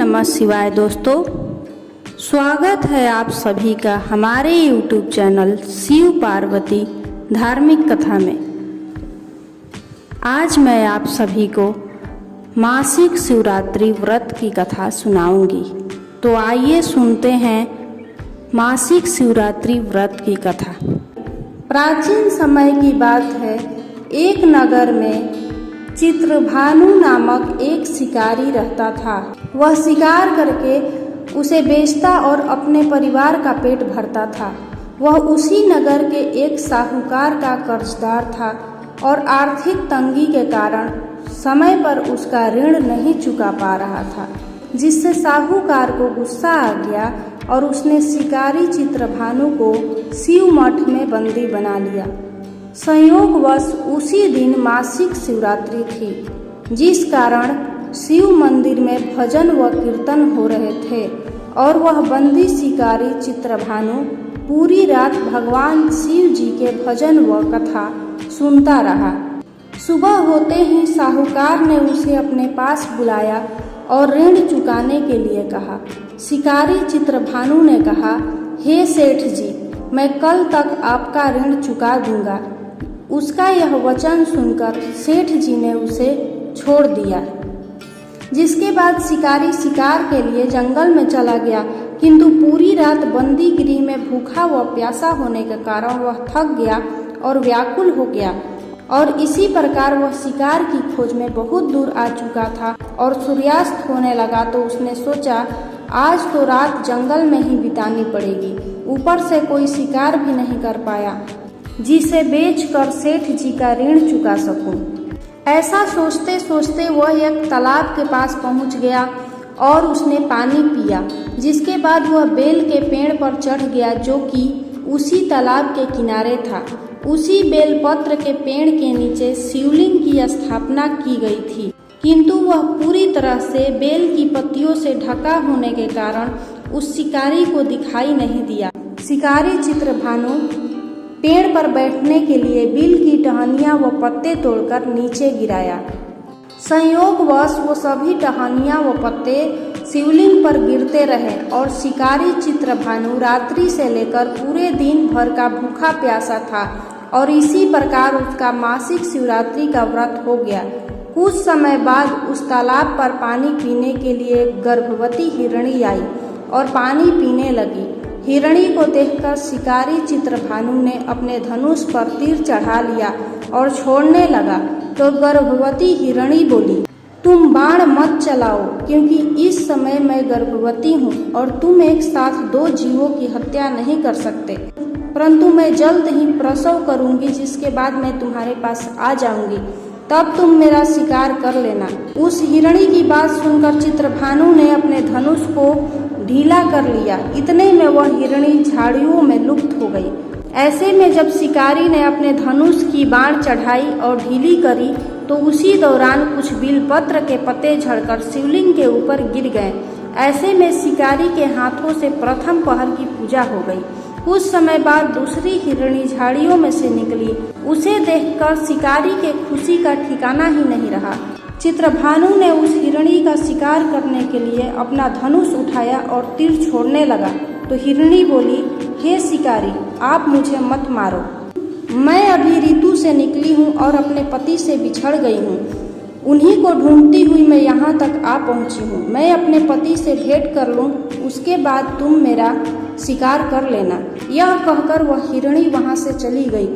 नमः शिवाय दोस्तों, स्वागत है आप सभी का हमारे YouTube चैनल शिव पार्वती धार्मिक कथा में। आज मैं आप सभी को मासिक शिवरात्रि व्रत की कथा सुनाऊंगी। तो आइए सुनते हैं मासिक शिवरात्रि व्रत की कथा। प्राचीन समय की बात है, एक नगर में चित्रभानु नामक एक शिकारी रहता था। वह शिकार करके उसे बेचता और अपने परिवार का पेट भरता था। वह उसी नगर के एक साहूकार का कर्जदार था और आर्थिक तंगी के कारण समय पर उसका ऋण नहीं चुका पा रहा था, जिससे साहूकार को गुस्सा आ गया और उसने शिकारी चित्रभानु को शिव मठ में बंदी बना लिया। संयोगवश उसी दिन मासिक शिवरात्रि थी, जिस कारण शिव मंदिर में भजन व कीर्तन हो रहे थे और वह बंदी शिकारी चित्रभानु पूरी रात भगवान शिव जी के भजन व कथा सुनता रहा। सुबह होते ही साहूकार ने उसे अपने पास बुलाया और ऋण चुकाने के लिए कहा। शिकारी चित्रभानु ने कहा, हे सेठ जी, मैं कल तक आपका ऋण चुका दूंगा। उसका यह वचन सुनकर सेठ जी ने उसे छोड़ दिया, जिसके बाद शिकारी शिकार के लिए जंगल में चला गया, किंतु पूरी रात बंदी गृह में भूखा व प्यासा होने के कारण वह थक गया और व्याकुल हो गया। और इसी प्रकार वह शिकार की खोज में बहुत दूर आ चुका था और सूर्यास्त होने लगा तो उसने सोचा, आज तो रात जंगल में ही बितानी पड़ेगी। ऊपर से कोई शिकार भी नहीं कर पाया जिसे बेचकर सेठ जी का ऋण चुका सकूं। ऐसा सोचते सोचते वह एक तालाब के पास पहुंच गया और उसने पानी पिया, जिसके बाद वह बेल के पेड़ पर चढ़ गया, जो कि उसी तालाब के किनारे था। उसी बेलपत्र के पेड़ के नीचे शिवलिंग की स्थापना की गई थी, किंतु वह पूरी तरह से बेल की पत्तियों से ढका होने के कारण उस शिकारी को दिखाई नहीं दिया। शिकारी चित्रभानु पेड़ पर बैठने के लिए बिल की टहनियाँ व पत्ते तोड़कर नीचे गिराया। संयोगवश वो सभी टहनियाँ व पत्ते शिवलिंग पर गिरते रहे और शिकारी चित्रभानु रात्रि से लेकर पूरे दिन भर का भूखा प्यासा था और इसी प्रकार उसका मासिक शिवरात्रि का व्रत हो गया। कुछ समय बाद उस तालाब पर पानी पीने के लिए एक गर्भवती हिरणी आई और पानी पीने लगी। हिरणी को देखकर शिकारी चित्रभानु ने अपने धनुष पर तीर चढ़ा लिया और छोड़ने लगा तो गर्भवती हिरणी बोली, तुम बाण मत चलाओ, क्योंकि इस समय मैं गर्भवती हूँ और तुम एक साथ दो जीवों की हत्या नहीं कर सकते, परंतु मैं जल्द ही प्रसव करूंगी, जिसके बाद मैं तुम्हारे पास आ जाऊंगी, तब तुम मेरा शिकार कर लेना। उस हिरणी की बात सुनकर चित्रभानु ने अपने धनुष को ढीला कर लिया। इतने में वह हिरणी झाड़ियों में लुप्त हो गई। ऐसे में जब शिकारी ने अपने धनुष की बाण चढ़ाई और ढीली करी तो उसी दौरान कुछ बिलपत्र के पत्ते झड़कर शिवलिंग के ऊपर गिर गए। ऐसे में शिकारी के हाथों से प्रथम पहर की पूजा हो गई। कुछ समय बाद दूसरी हिरणी झाड़ियों में से निकली। उसे देखकर शिकारी के खुशी का ठिकाना ही नहीं रहा। चित्रभानु ने उस हिरणी का शिकार करने के लिए अपना धनुष उठाया और तीर छोड़ने लगा तो हिरणी बोली, हे शिकारी, आप मुझे मत मारो। मैं अभी ऋतु से निकली हूँ और अपने पति से बिछड़ गई हूँ। उन्हीं को ढूंढती हुई मैं यहाँ तक आ पहुँची हूँ। मैं अपने पति से भेंट कर लूँ, उसके बाद तुम मेरा शिकार कर लेना। यह कहकर वह हिरणी वहाँ से चली गई।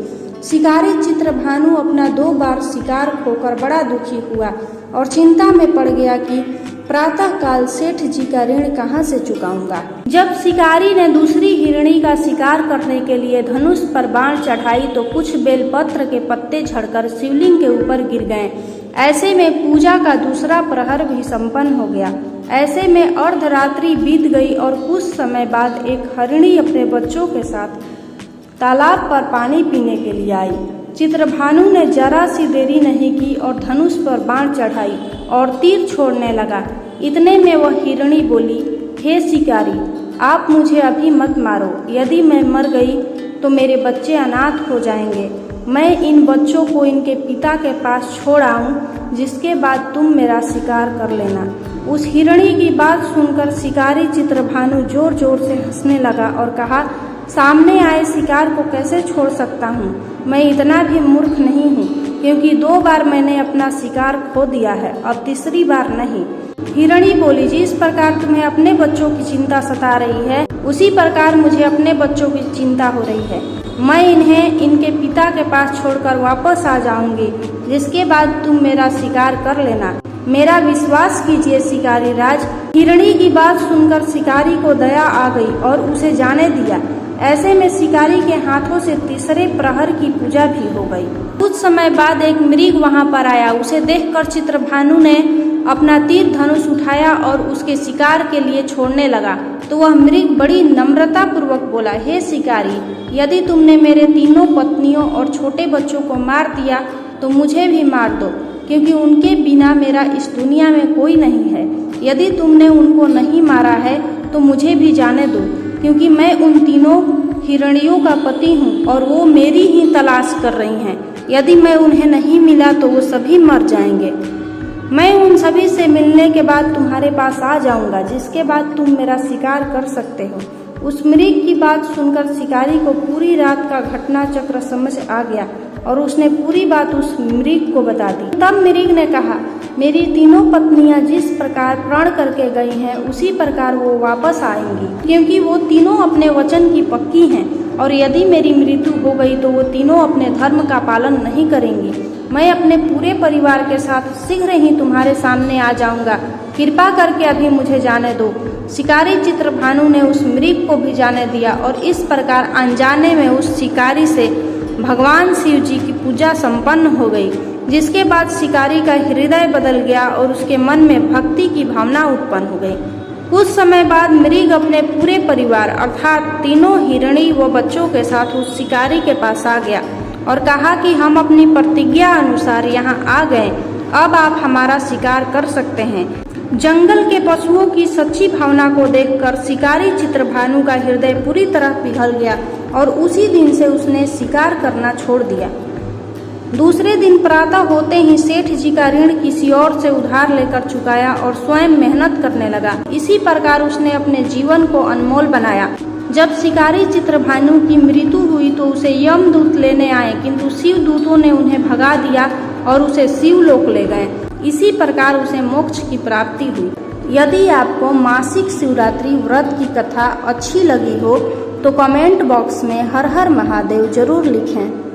शिकारी चित्रभानु अपना 2 बार शिकार खोकर बड़ा दुखी हुआ और चिंता में पड़ गया कि प्रातः काल सेठ जी का ऋण कहाँ से चुकाऊंगा। जब शिकारी ने दूसरी हिरणी का शिकार करने के लिए धनुष पर बाण चढ़ाई तो कुछ बेलपत्र के पत्ते झड़कर शिवलिंग के ऊपर गिर गए। ऐसे में पूजा का दूसरा प्रहर भी संपन्न हो गया। ऐसे में अर्धरात्रि बीत गई और कुछ समय बाद एक हरिणी अपने बच्चों के साथ तालाब पर पानी पीने के लिए आई। चित्रभानु ने जरा सी देरी नहीं की और धनुष पर बाण चढ़ाई और तीर छोड़ने लगा। इतने में वह हिरणी बोली, हे शिकारी, आप मुझे अभी मत मारो। यदि मैं मर गई तो मेरे बच्चे अनाथ हो जाएंगे। मैं इन बच्चों को इनके पिता के पास छोड़ आऊं, जिसके बाद तुम मेरा शिकार कर लेना। उस हिरणी की बात सुनकर शिकारी चित्रभानु जोर जोर से हंसने लगा और कहा, सामने आए शिकार को कैसे छोड़ सकता हूँ। मैं इतना भी मूर्ख नहीं हूँ, क्योंकि 2 बार मैंने अपना शिकार खो दिया है, अब तीसरी बार नहीं। हिरणी बोली, जिस प्रकार तुम्हें अपने बच्चों की चिंता सता रही है, उसी प्रकार मुझे अपने बच्चों की चिंता हो रही है। मैं इन्हें इनके पिता के पास छोड़कर वापस आ जाऊंगी, जिसके बाद तुम मेरा शिकार कर लेना। मेरा विश्वास कीजिए शिकारी राज। हिरणी की बात सुनकर शिकारी को दया आ गई और उसे जाने दिया। ऐसे में शिकारी के हाथों से तीसरे प्रहर की पूजा भी हो गई। कुछ समय बाद एक मृग वहां पर आया। उसे देखकर चित्रभानु ने अपना तीर धनुष उठाया और उसके शिकार के लिए छोड़ने लगा, तो वह मृग बड़ी नम्रता पूर्वक बोला, हे शिकारी, यदि तुमने मेरे 3 पत्नियों और छोटे बच्चों को मार दिया तो मुझे भी मार दो, क्योंकि उनके बिना मेरा इस दुनिया में कोई नहीं है। यदि तुमने उनको नहीं मारा है तो मुझे भी जाने दो, क्योंकि मैं उन 3 हिरणियों का पति हूँ और वो मेरी ही तलाश कर रही हैं। यदि मैं उन्हें नहीं मिला तो वो सभी मर जाएंगे। मैं उन सभी से मिलने के बाद तुम्हारे पास आ जाऊंगा, जिसके बाद तुम मेरा शिकार कर सकते हो। उस मृग की बात सुनकर शिकारी को पूरी रात का घटना चक्र समझ आ गया और उसने पूरी बात उस मृग को बता दी। तब मृग ने कहा, मेरी 3 पत्नियां जिस प्रकार प्रण करके गई हैं, उसी प्रकार वो वापस आएंगी, क्योंकि वो 3 अपने वचन की पक्की हैं, और यदि मेरी मृत्यु हो गई तो वो 3 अपने धर्म का पालन नहीं करेंगी। मैं अपने पूरे परिवार के साथ शीघ्र ही तुम्हारे सामने आ जाऊंगा। कृपा करके अभी मुझे जाने दो। शिकारी चित्रभानु ने उस मृग को भी जाने दिया और इस प्रकार अनजाने में उस शिकारी से भगवान शिव जी की पूजा संपन्न हो गई, जिसके बाद शिकारी का हृदय बदल गया और उसके मन में भक्ति की भावना उत्पन्न हो गई। कुछ समय बाद मृग अपने पूरे परिवार अर्थात 3 हिरणी व बच्चों के साथ उस शिकारी के पास आ गया और कहा कि हम अपनी प्रतिज्ञा अनुसार यहाँ आ गए, अब आप हमारा शिकार कर सकते हैं। जंगल के पशुओं की सच्ची भावना को देखकर शिकारी चित्रभानु का हृदय पूरी तरह पिघल गया और उसी दिन से उसने शिकार करना छोड़ दिया। दूसरे दिन प्रातः होते ही सेठ जी का ऋण किसी और से उधार लेकर चुकाया और स्वयं मेहनत करने लगा। इसी प्रकार उसने अपने जीवन को अनमोल बनाया। जब शिकारी चित्रभानु की मृत्यु हुई तो उसे यमदूत लेने आए, किंतु शिव दूतों ने उन्हें भगा दिया और उसे शिवलोक ले गए। इसी प्रकार उसे मोक्ष की प्राप्ति हुई। यदि आपको मासिक शिवरात्रि व्रत की कथा अच्छी लगी हो तो कमेंट बॉक्स में हर हर महादेव जरूर लिखें।